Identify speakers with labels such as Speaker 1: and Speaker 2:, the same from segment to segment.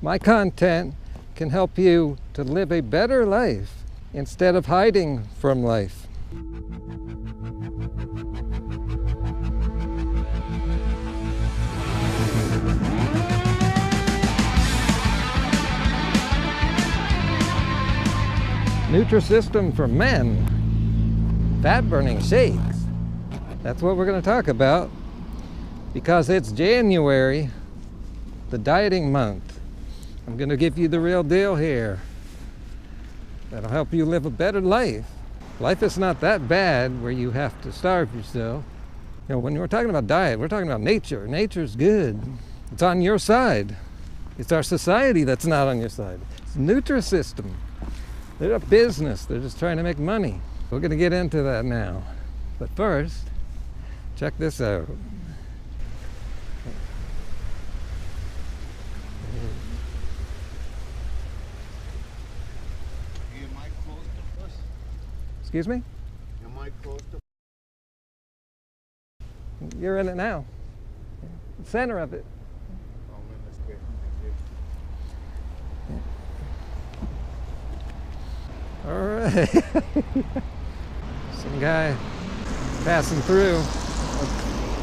Speaker 1: My content can help you to live a better life instead of hiding from life. Nutrisystem for men, fat-burning shakes. That's what we're going to talk about because it's January, the dieting month. I'm going to give you the real deal here. That'll help you live a better life. Life is not that bad where you have to starve yourself. You know, when we're talking about diet, we're talking about nature. Nature's good. It's on your side. It's our society that's not on your side. It's Nutrisystem. They're a business. They're just trying to make money. We're going to get into that now. But first, check this out.
Speaker 2: Am I close to this?
Speaker 1: Excuse me?
Speaker 2: Am I close to?
Speaker 1: You're in it now. The center of it.
Speaker 2: I'm in this way.
Speaker 1: All right. Some guy passing through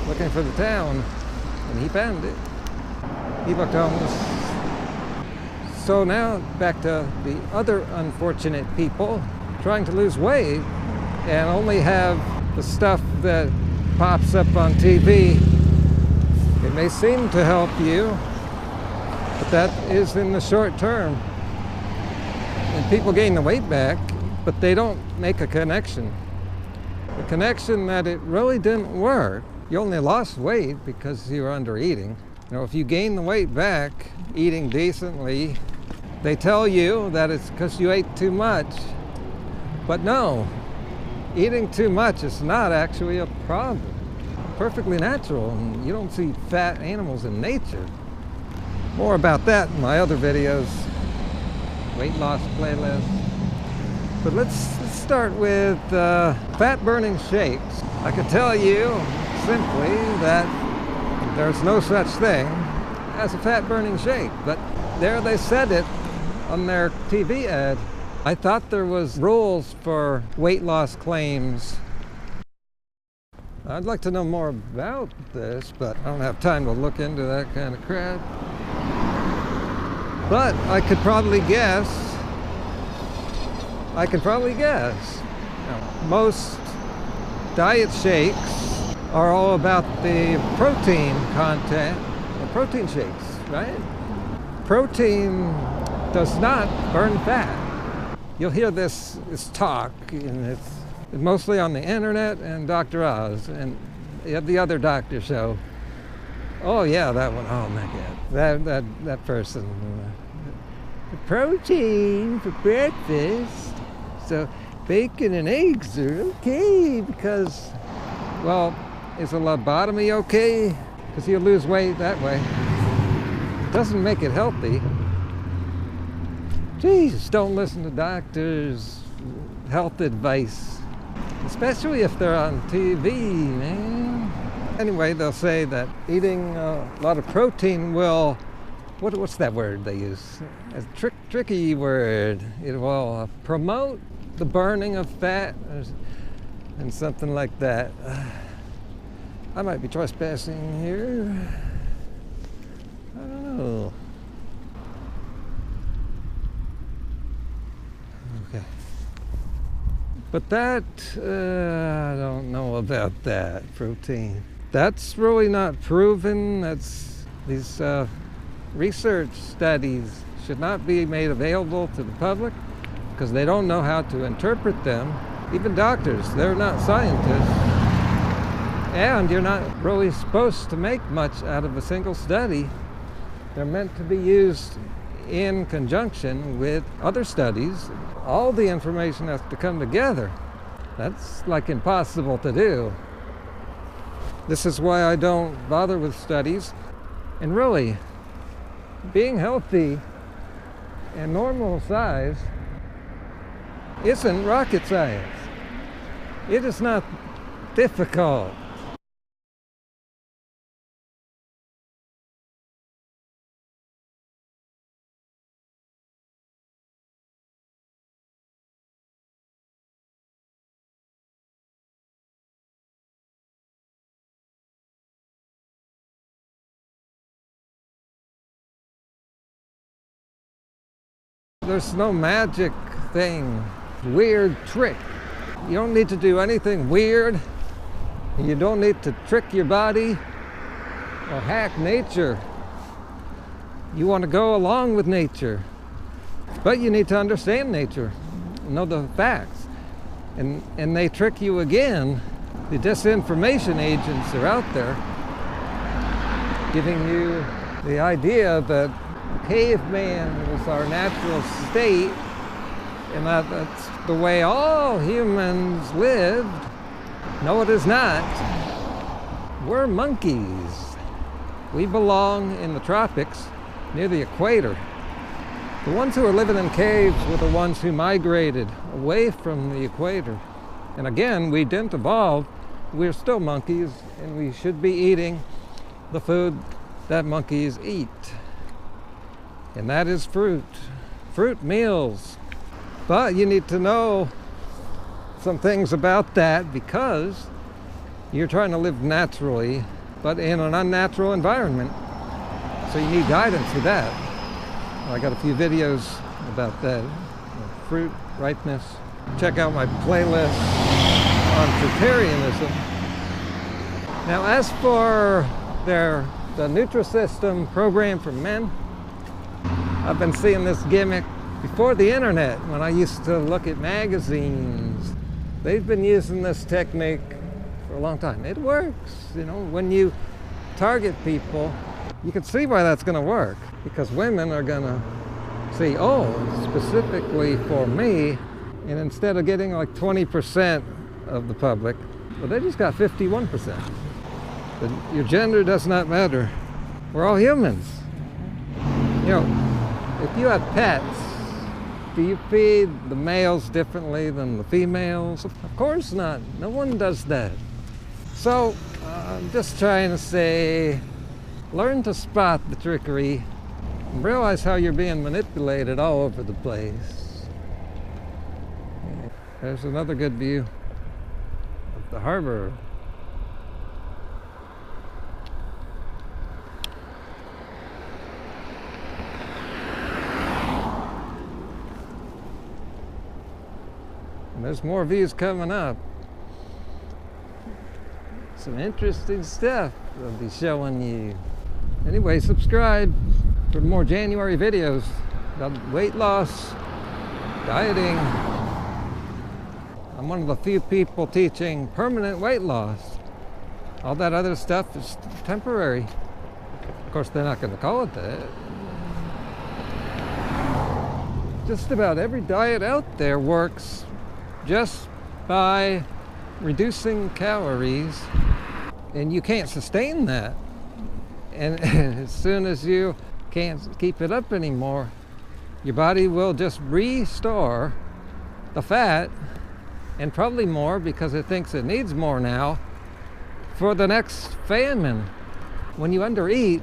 Speaker 1: looking for the town, and he found it. He looked homeless. So now back to the other unfortunate people trying to lose weight and only have the stuff that pops up on TV. It may seem to help you, but that is in the short term. And people gain the weight back, but they don't make a connection. The connection that it really didn't work. You only lost weight because you were under eating. You know, if you gain the weight back eating decently, they tell you that it's because you ate too much. But no, eating too much is not actually a problem. Perfectly natural, and you don't see fat animals in nature. More about that in my other videos. Weight loss playlist. But let's start with fat-burning shakes. I could tell you simply that there's no such thing as a fat-burning shake, but there they said it on their TV ad. I thought there was rules for weight loss claims. I'd like to know more about this, but I don't have time to look into that kind of crap. But I could probably guess. You know, most diet shakes are all about the protein content, the protein shakes, right? Protein does not burn fat. You'll hear this talk, and it's mostly on the internet and Dr. Oz and the other doctor show. Oh yeah, that one. Oh my God, that person. Protein for breakfast. So bacon and eggs are okay because, well, is a lobotomy okay? Because you lose weight that way. It doesn't make it healthy. Jeez, don't listen to doctors' health advice, especially if they're on TV, man. Anyway, they'll say that eating a lot of protein will, what's that word they use? A tricky word. It will promote the burning of fat and something like that. I might be trespassing here. I don't know. Okay. But that, I don't know about that, protein. That's really not proven. That's these research studies should not be made available to the public because they don't know how to interpret them. Even doctors, they're not scientists. And you're not really supposed to make much out of a single study. They're meant to be used in conjunction with other studies. All the information has to come together. That's like impossible to do. This is why I don't bother with studies. And really, being healthy and normal size isn't rocket science. It is not difficult. there's no magic thing, weird trick. You don't need to do anything weird. You don't need to trick your body or hack nature. You want to go along with nature. But you need to understand nature, know the facts. And they trick you again. The disinformation agents are out there giving you the idea that caveman was our natural state and that's the way all humans lived. No, it is not. We're monkeys. We belong in the tropics near the equator. The ones who are living in caves were the ones who migrated away from the equator. And again, we didn't evolve. We're still monkeys, and we should be eating the food that monkeys eat. And that is fruit. Fruit meals. But you need to know some things about that because you're trying to live naturally, but in an unnatural environment. So you need guidance with that. I got a few videos about that. Fruit ripeness. Check out my playlist on fruitarianism. Now, as for the Nutrisystem program for men, I've been seeing this gimmick before the internet when I used to look at magazines. They've been using this technique for a long time. It works, you know, when you target people. You can see why that's going to work, because women are going to see, oh, specifically for me, and instead of getting like 20% of the public, well, they just got 51%. But your gender does not matter. We're all humans. You know, if you have pets, do you feed the males differently than the females? Of course not. No one does that. So, I'm just trying to say, learn to spot the trickery and realize how you're being manipulated all over the place. There's another good view of the harbor. And there's more views coming up. Some interesting stuff I'll be showing you. Anyway, subscribe for more January videos about weight loss, dieting. I'm one of the few people teaching permanent weight loss. All that other stuff is temporary. Of course, they're not going to call it that. Just about every diet out there works just by reducing calories, and you can't sustain that. And as soon as you can't keep it up anymore, your body will just restore the fat, and probably more because it thinks it needs more now, for the next famine. When you undereat,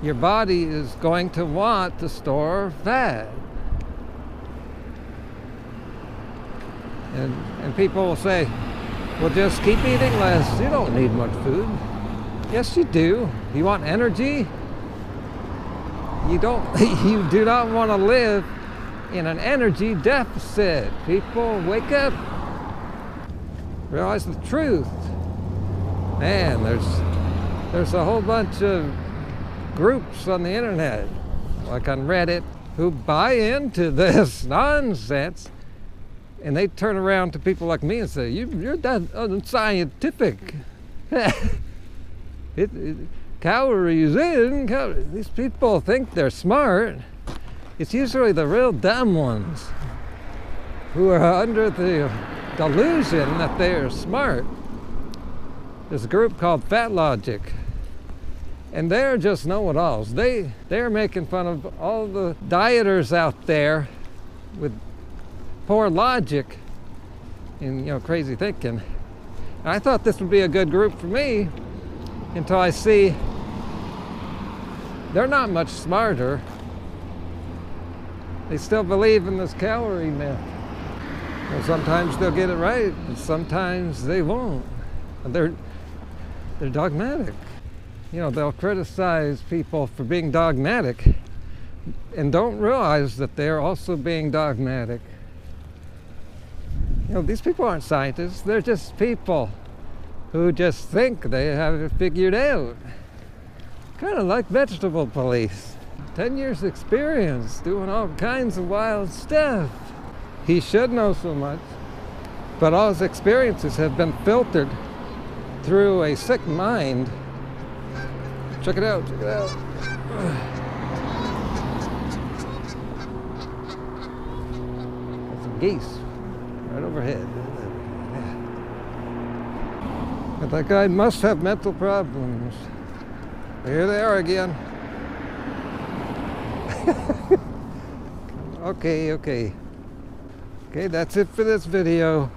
Speaker 1: your body is going to want to store fat. And people will say, well, just keep eating less. You don't need much food. Yes, you do. You want energy? You do not want to live in an energy deficit. People, wake up. Realize the truth. Man, there's a whole bunch of groups on the internet, like on Reddit, who buy into this nonsense. And they turn around to people like me and say, you're that unscientific. Calories in, these people think they're smart. It's usually the real dumb ones who are under the delusion that they are smart. There's a group called Fat Logic, and they're just know-it-alls. They're making fun of all the dieters out there with poor logic and crazy thinking. And I thought this would be a good group for me until I see they're not much smarter. They still believe in this calorie myth. Well, sometimes they'll get it right, but sometimes they won't. And they're dogmatic. They'll criticize people for being dogmatic, and don't realize that they're also being dogmatic. You know, these people aren't scientists, they're just people who just think they have it figured out. Kind of like vegetable police. 10 years experience doing all kinds of wild stuff. He should know so much, but all his experiences have been filtered through a sick mind. Check it out, check it out. There's some geese right overhead. But that guy must have mental problems. Here they are again. Okay, that's it for this video.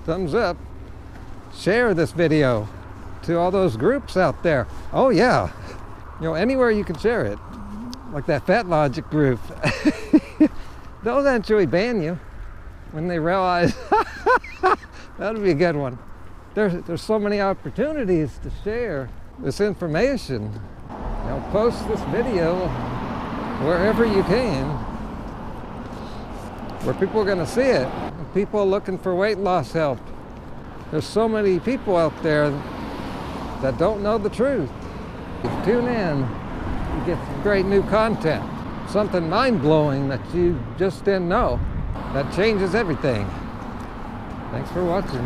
Speaker 1: Thumbs up. Share this video to all those groups out there. Oh yeah, you know, anywhere you can share it. Like that Fat Logic group. They'll eventually ban you when they realize that'll be a good one. There's so many opportunities to share this information. You know, post this video wherever you can, where people are going to see it. People looking for weight loss help. There's so many people out there that don't know the truth. If you tune in, you get some great new content. Something mind-blowing that you just didn't know. That changes everything. Thanks for watching.